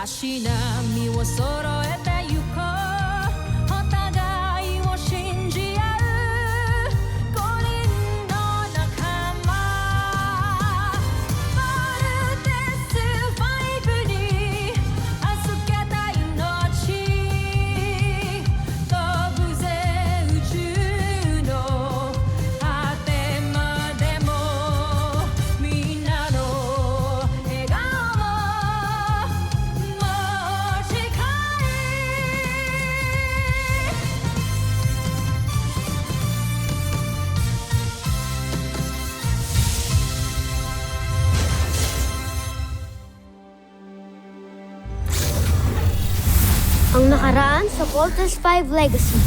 しなみを揃えてゆこうお互いを信じ合う5人の仲間ボルテス5に預けた命飛ぶぜ宇宙の果てまでもみんなの笑顔も持ち帰Ang nakaraan sa Voltes 5 Legacy.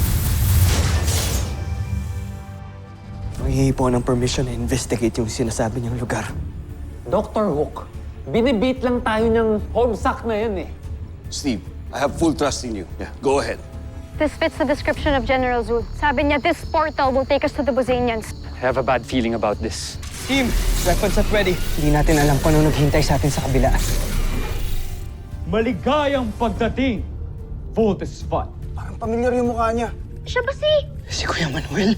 Manghihingi po ng permission na investigate yung sinasabi niyang lugar. Dr. Hook, binibit lang tayo ng homesuck na yan eh. Steve, I have full trust in you. Yeah, go ahead. This fits the description of General Zod. Sabi niya, this portal will take us to the Bozanians. I have a bad feeling about this. Team, weapons at ready. Hindi natin alam kung ano naghihintay sa atin sa kabila. Maligayang pagdating, Voltes 5. Parang pamilyar yung mukha niya. Siya ba si... Si Kuya Manuel.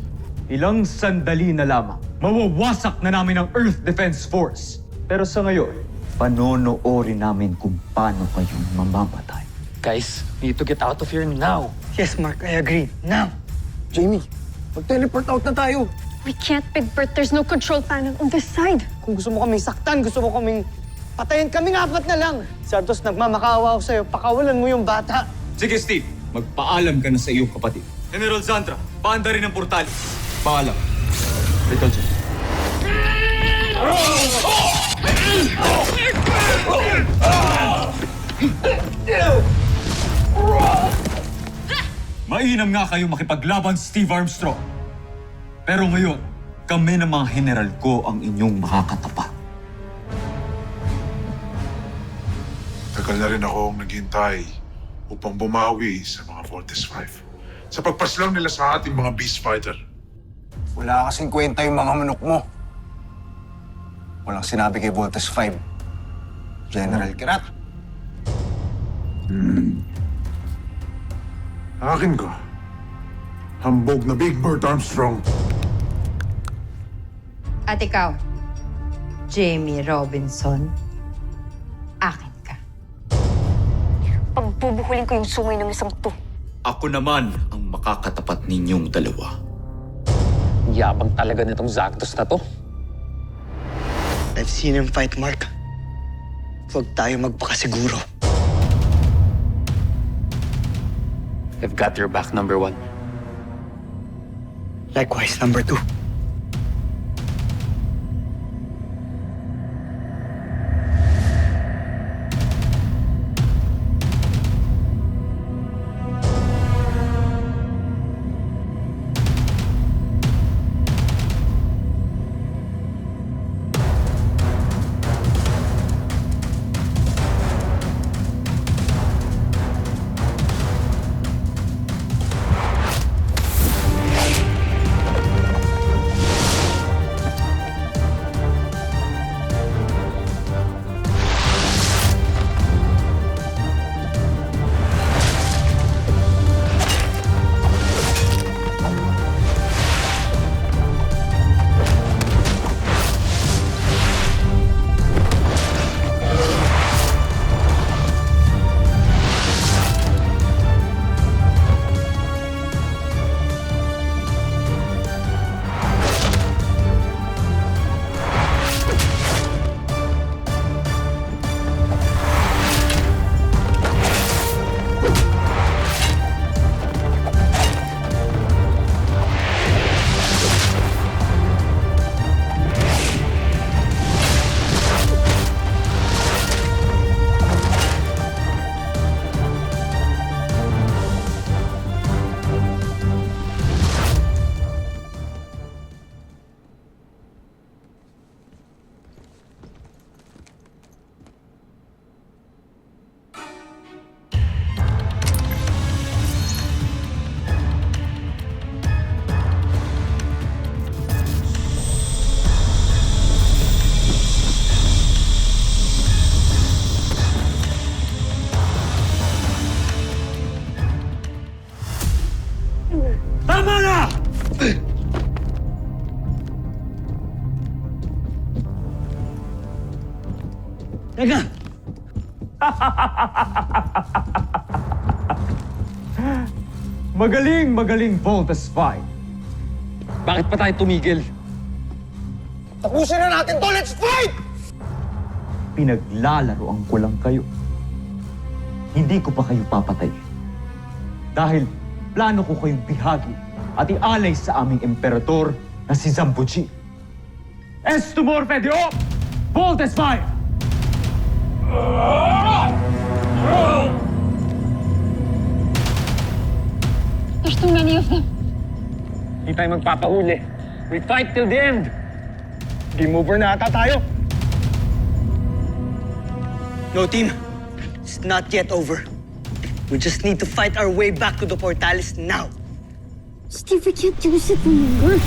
Ilang sandali na lamang, mawawasak na namin ang Earth Defense Force. Pero sa ngayon, panonoorin namin kung paano kayong mamamatay. Guys, we need to get out of here now. Yes, Mark, I agree. Now! Jamie, mag-teleport out na tayo. We can't, Big Bert. There's no control panel on this side. Kung gusto mo kaming saktan, gusto mo kaming patayin, kaming apat na lang. Santos, nagmamakaawa ako sa'yo. Pakawalan mo yung bata. Sige, Steve. Magpaalam ka na sa iyong kapatid. General Zantra, paanda rin ang portalis. Paalam. Little John. Mainam nga kayo makipaglaban, Steve Armstrong. Pero ngayon, kami ng mga general ko ang inyong makakatapat. Tagal na rin akong naghintay upang bumawi sa mga Voltes 5. Sa pagpaslang nila sa ating mga beast fighter. Wala kasing kwenta yung mga manok mo. Walang sinabi kay Voltes 5. General Kirat. Akin ka. Hambog na Big Bird Armstrong. At ikaw, Jamie Robinson, akin ka. Pagbubuhulin ko yung sungay ng isang to. Ako naman ang makakatapat ninyong dalawa. Yabang talaga nitong Zactus na to. I've seen him fight, Mark. Huwag tayo magpakasiguro. I've got your back, number 1. Likewise, number 2. Teka! Magaling Voltes 5. Bakit pa tayo tumigil? Tapusin na natin to! Let's fight! Pinaglalaroan ko lang kayo. Hindi ko pa kayo papatay. Dahil plano ko kayong bihagi at ialay sa aming emperador na si Zambuji. Estumor Fedeo! Voltes 5! There's too many of them. Hindi tayo magpapahuli. We fight till the end. Game over na ata tayo. No, team. It's not yet over. We just need to fight our way back to the Portales now. Steve, we can't use it anymore.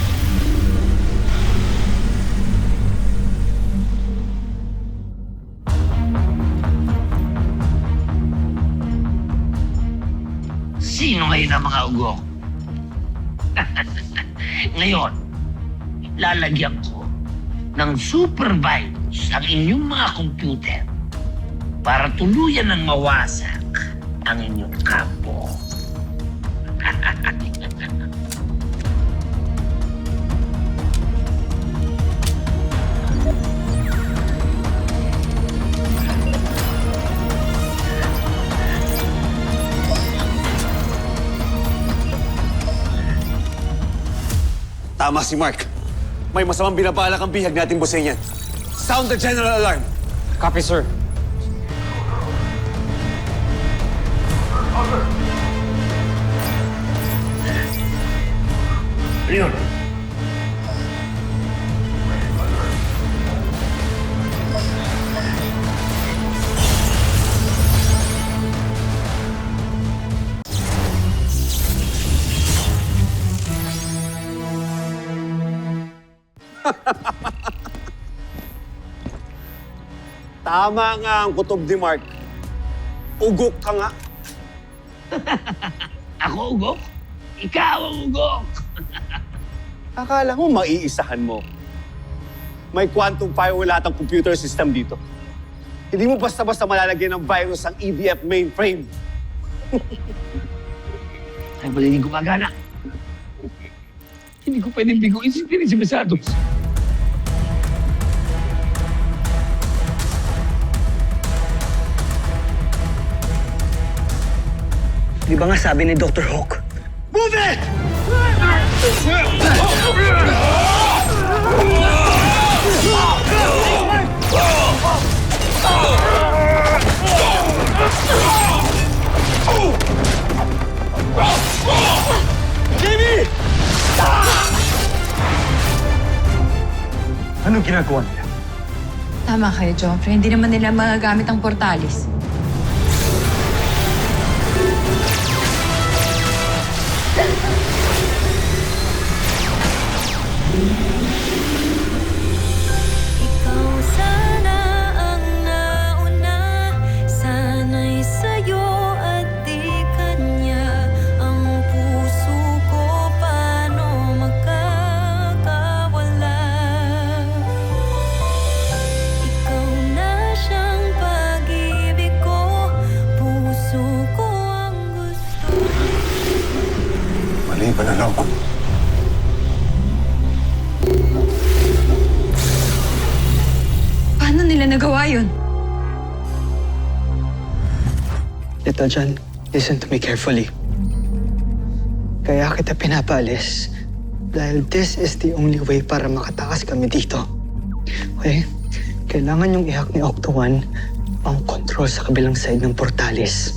Sino ngayon ang mga ugok? Ngayon, lalagyan ko ng supervise ang inyong mga computer para tuluyan ng mawasak ang inyong kampo. Tama si Mark. May masamang binabalak ang bihag natin Busenyan. Sound the general alarm. Copy, sir. Yun. Tama nga ang kutob ni Mark. Ugok ka nga. Ako ugok? Ikaw ang ugok! Akala mo maiisahan mo. May quantum firewall lahat ang computer system dito. Hindi mo basta-basta malalagyan ng virus ang EDF mainframe. Ay, pala hindi gumagana. Hindi ko pwedeng biguin si Teresa Besados. Di ba nga sabi ni Dr. Hawk? Move it! Jamie! Anong ginagawa nila? Tama kayo, Joffrey. Hindi naman nila magagamit ang Portales. Ikaw sana ang nauna, sana'y sa'yo at di kanya. Ang puso ko paano magkakawala? Ikaw na siyang pag-ibig ko, puso ko ang gusto. Mali ba na lang? Paano nila nagawa yun? Little John, listen to me carefully. Kaya kita pinapaalis dahil this is the only way para makatakas kami dito. Okay? Kailangan yung ihack ni Octo One ang control sa kabilang side ng Portales.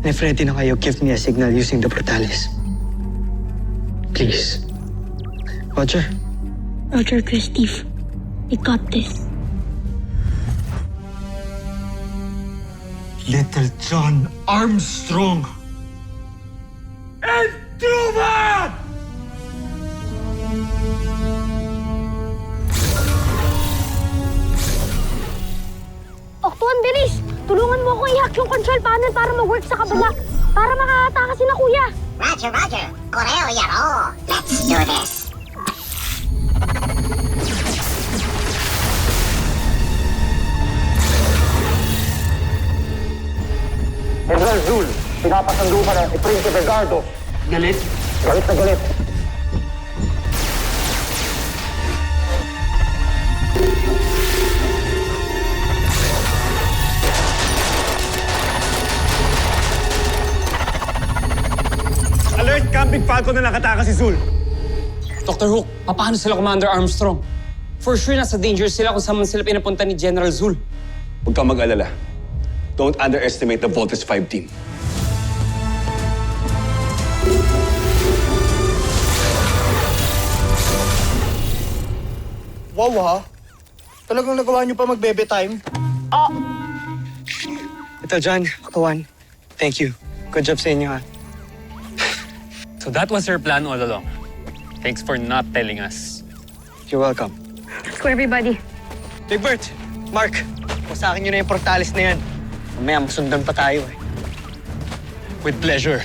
And if ready na kayo, give me a signal using the Portales. Please. Roger? Roger, Steve. We got this. Little John Armstrong and Truman! Octuan, bilis! Tulungan mo akong i-hack yung control panel para mag-work sa kabila. Para makakatakas na kuya. Roger, Roger. Koreo yaro. Let's do this. Manduka na si Prinsipe Gardo. Galit? Galit na galit. Alert! Camping Falcon na nakatakas si Zul. Dr. Hook, paano sila Commander Armstrong? For sure, nasa danger sila kung saan man sila pinapunta ni General Zul. Huwag kang mag-alala. Don't underestimate the Voltes 5 team. Wow ha? Talagang nagawa niyo pa mag-bebe time? Ito, John, Kawan. Thank you. Good job sa inyo, ha? So that was your plan all along. Thanks for not telling us. You're welcome. Let's go, everybody. Big Bert, Mark, sa akin yun na yung portalis na yan. Mamaya, masundan pa tayo, eh. With pleasure.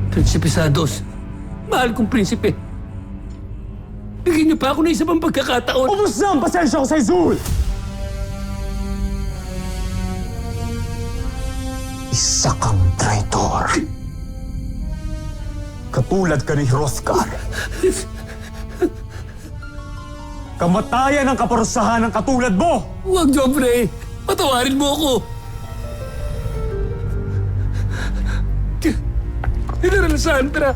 Prinsipe Santos, mahal kong prinsipe. Bigyan niyo pa ako ng isa pang pagkakataon. Ubus na ang pasensya ko sa Zul! Isa kang traitor. Katulad ka ni Hrothgar. Kamatayan ang kaparusahan ng katulad mo! Huwag, Joffrey. Patawarin mo ako. General Sandra.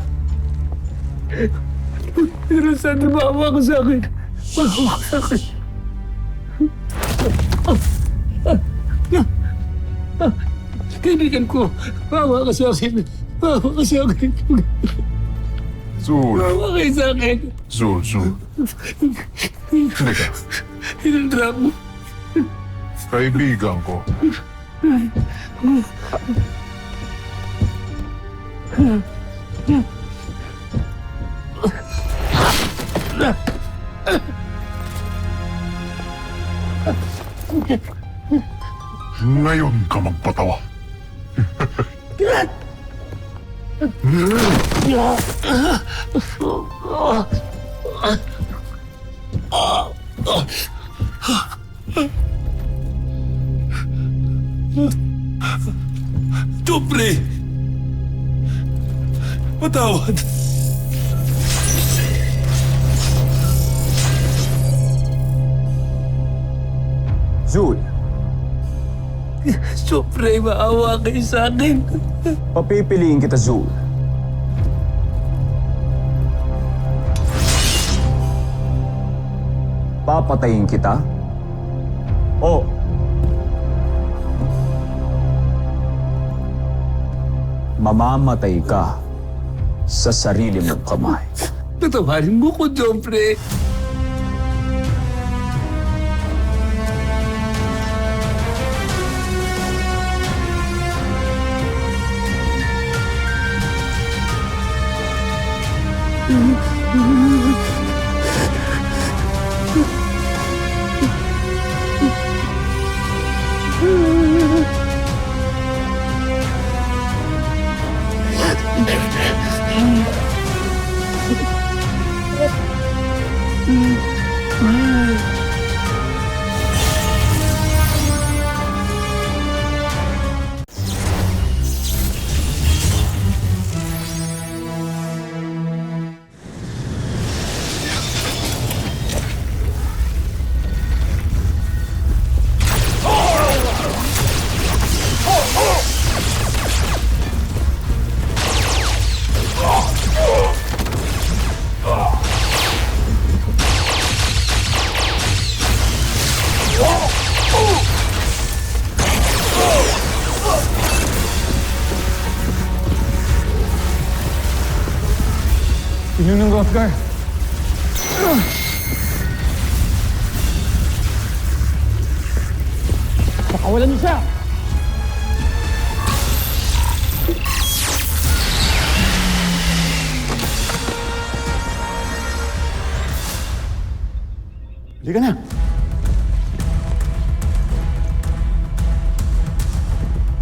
General Sandra, maawa ka sa akin. Maawa ka sa akin. Kaibigan ko, maawa ka sa akin. Maawa ka sa akin. Zul. Maawa kayo sa akin. Zul. Halika. Hinandra mo. Kaibigan ko. Ngayon ka magpatawa. Joffrey! Patawad! Zul, Joffrey, maawa kayo sa akin. papipiliin kita, Zul. Papatayin kita? O mamamatay ka sa sarili mong kamay. Patawarin mo ko, Joffrey. Yun ng Hrothgar. Pakawalan niyo siya! Halika na!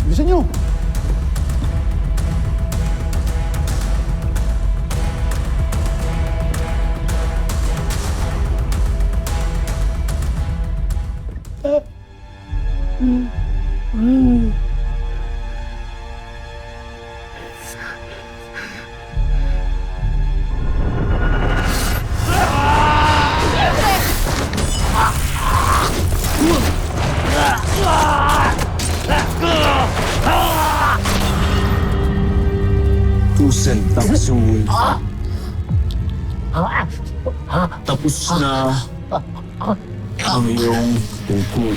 Bilisan niyo! Magandang Zul. Tapos na ang iyong tungkol.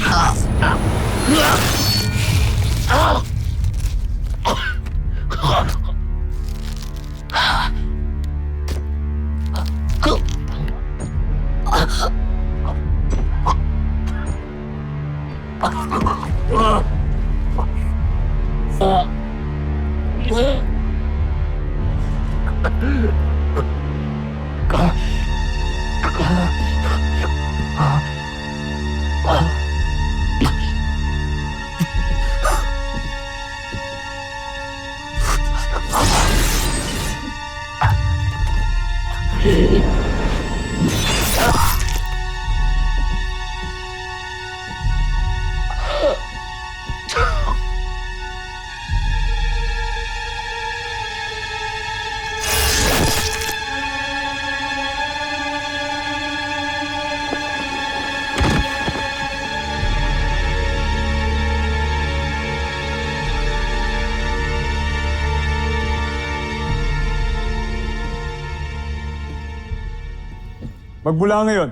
Magmula ngayon,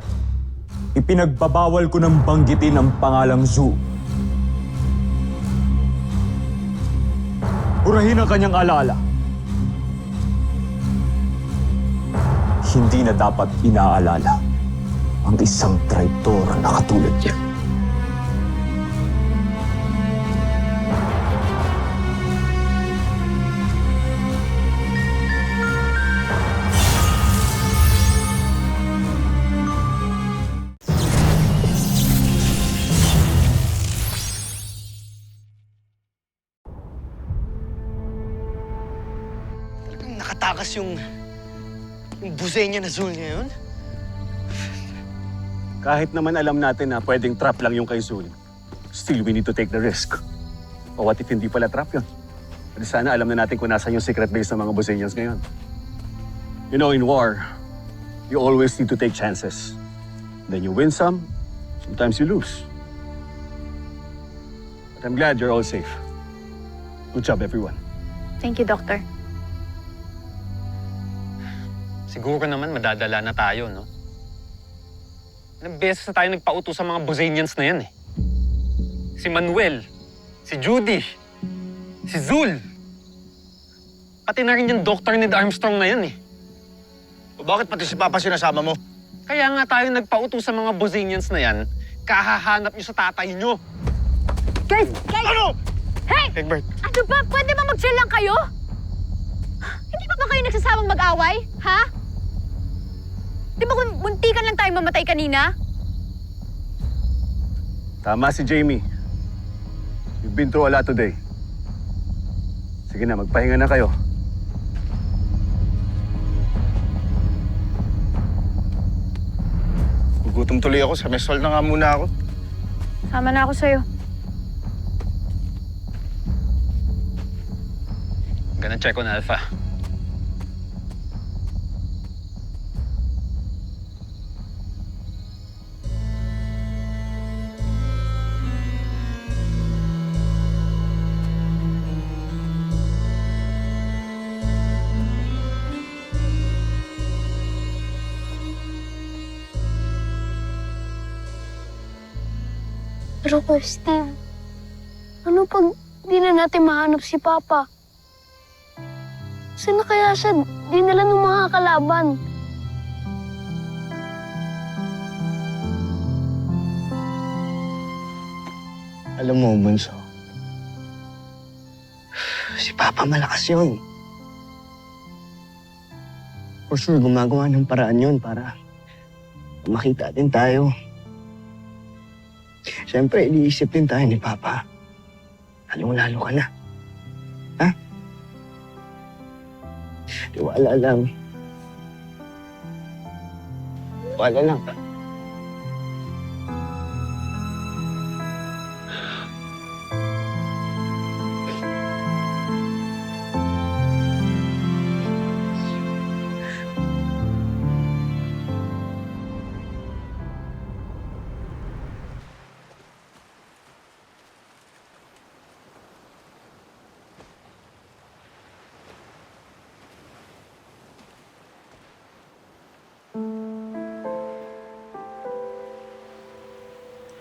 ipinagbabawal ko ng banggitin ang pangalang Zhu. Burahin ang kanyang alaala. Hindi na dapat inaalala ang isang traitor na katulad niya. Talagang nakatakas yung buzay niya na Zul ngayon. Kahit naman alam natin na pwedeng trap lang yung kay Zul, still we need to take the risk. O what if hindi pala trap yun? Pero sana alam na natin kung nasan yung secret base ng mga Bosenians ngayon. You know, in war, you always need to take chances. Then you win some, sometimes you lose. But I'm glad you're all safe. Good job, everyone. Thank you, Doctor. Siguro naman madadala na tayo, no? Ilang beses na tayo nagpauto sa mga Bosenians na yan, eh. Si Manuel, si Judy, si Zul. Pati na rin yung Dr. Ned Armstrong na yan, eh. O bakit pati si Papa sinasama mo? Kaya nga tayo nagpauto sa mga Bosenians na yan, kahahanap nyo sa tatay nyo. Guys! Ano? Hey! Egbert. Ano ba? Pwede ba mag-chill lang kayo? Hindi pa ba kayo nagsasawang mag-away? Ha? Di ba kung muntikan lang tayo mamatay kanina? Tama si Jamie. You've been through a lot today. Sige na, magpahinga na kayo. Gugutom tuloy ako. Sa mesol na nga muna ako. Sama na ako sa'yo. Gonna check on Alpha. Pero Steve, ano pag di na natin mahanap si Papa? Saan na kaya siya dinala ng mga kalaban? Alam mo, Bunso, si Papa malakas yun. For sure, gumagawa ng paraan yun para makita din tayo. Siyempre, iniisip din tayo ni Papa. Lalong-lalo ka na. Ha? Tiwala lang. Tiwala lang.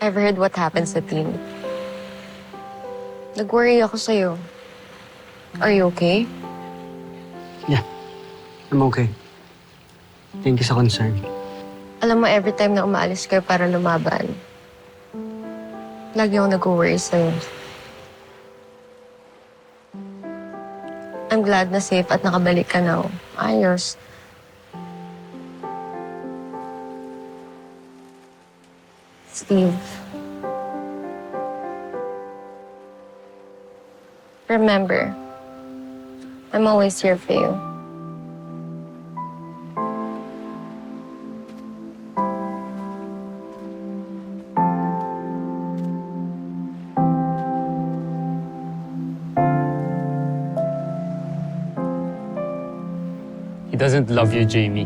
I've heard what happened sa team. Nag-worry ako sa'yo. Are you okay? Yeah, I'm okay. Thank you sa concern. Alam mo, every time na umaalis kayo para lumaban, lagi akong nag-worry sa'yo. I'm glad na safe at nakabalik ka na. Ayos. Steve. Remember, I'm always here for you. He doesn't love you, Jamie.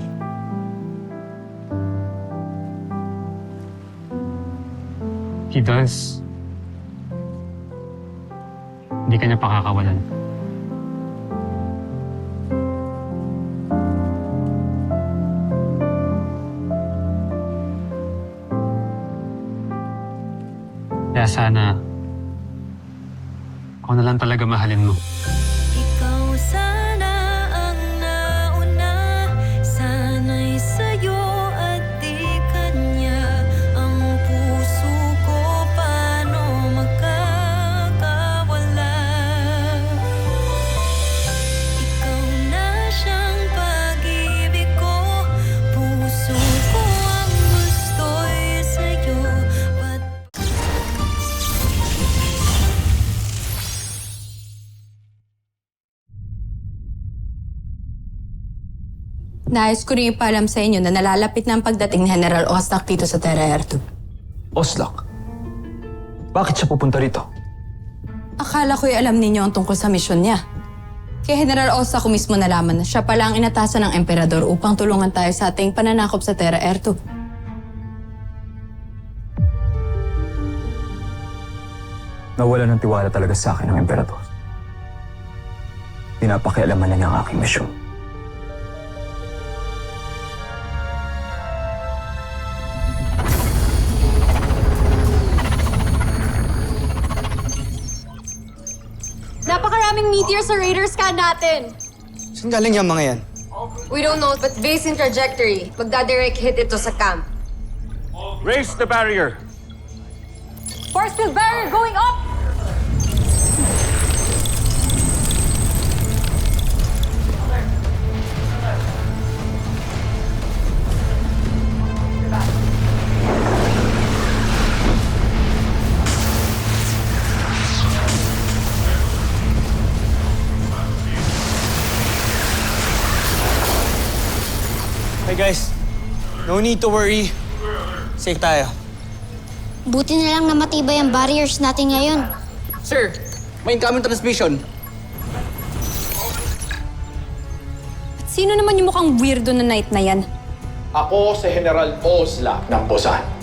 He does. Hindi ka niya pakakawalan. Kaya sana, ako na lang talaga mahalin mo. Ikaw sana ang nauna, sana'y sa'yo at di kanya. Ang puso ko paano magkakawala? Ikaw na siyang pag-ibig ko, puso ko ang gusto'y sa'yo. Nais ko rin ipaalam sa inyo na nalalapit na ang pagdating ni General Oslak dito sa Terra Air 2. Oslak? Bakit siya pupunta rito? Akala ko'y alam ninyo ang tungkol sa misyon niya. Kaya General Oslak ko mismo nalaman na siya pala ang inatasan ng Emperador upang tulungan tayo sa ating pananakop sa Terra Air 2. Nawala ng tiwala talaga sa akin ng Emperador. Pinapakialaman na niya ang aking misyon. Napakaraming meteor sa radar scan natin. Saan galing yung mga yan? We don't know, but based in trajectory, magdadirect hit ito sa camp. Raise the barrier! Force field barrier going up! Hey guys, no need to worry. Safe tayo. Buti na lang na matibay ang barriers natin ngayon. Sir, may incoming transmission. Sino naman yung mukhang weirdo na night na yan? Ako si General Oslak ng Busan.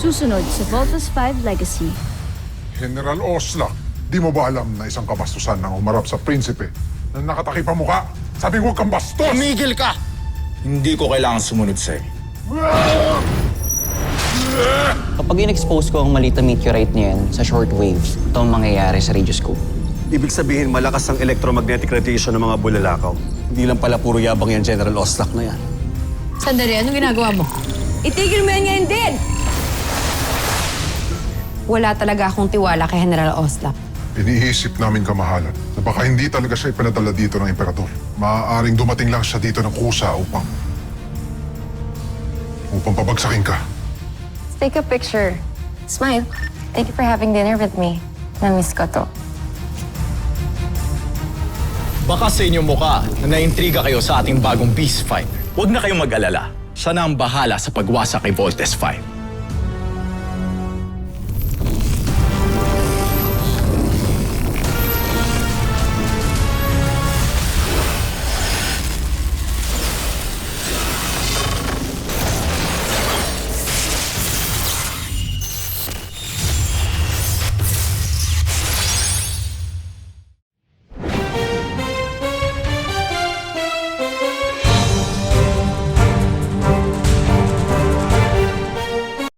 Susunod sa Voltes 5 Legacy. General Oslak, di mo ba alam na isang kabastusan ang umarap sa prinsipe na nakatakip ang muka? Sabi ko, huwag kang bastos! Tumigil ka! Hindi ko kailangan sumunod sa'yo. Kapag in-expose ko ang maliit na meteorite niyan sa shortwave, ito ang mangyayari sa radioscope. Ibig sabihin, malakas ang electromagnetic radiation ng mga bulalakaw. Hindi lang pala puro yabang yan, General Oslak na yan. Sandali, anong ginagawa mo? Itigil mo yan ngayon din! Wala talaga akong tiwala kay General Oslak. Iniisip namin kamahalan na baka hindi talaga siya ipanadala dito ng Emperador. Maaaring dumating lang siya dito ng kusa upang pabagsakin ka. Let's take a picture. Smile. Thank you for having dinner with me. Na-miss ko to. Baka sa inyong mukha na naintriga kayo sa ating bagong Beast Fighter. Huwag na kayong mag-alala. Siya na ang bahala sa pagwasak kay Voltes 5.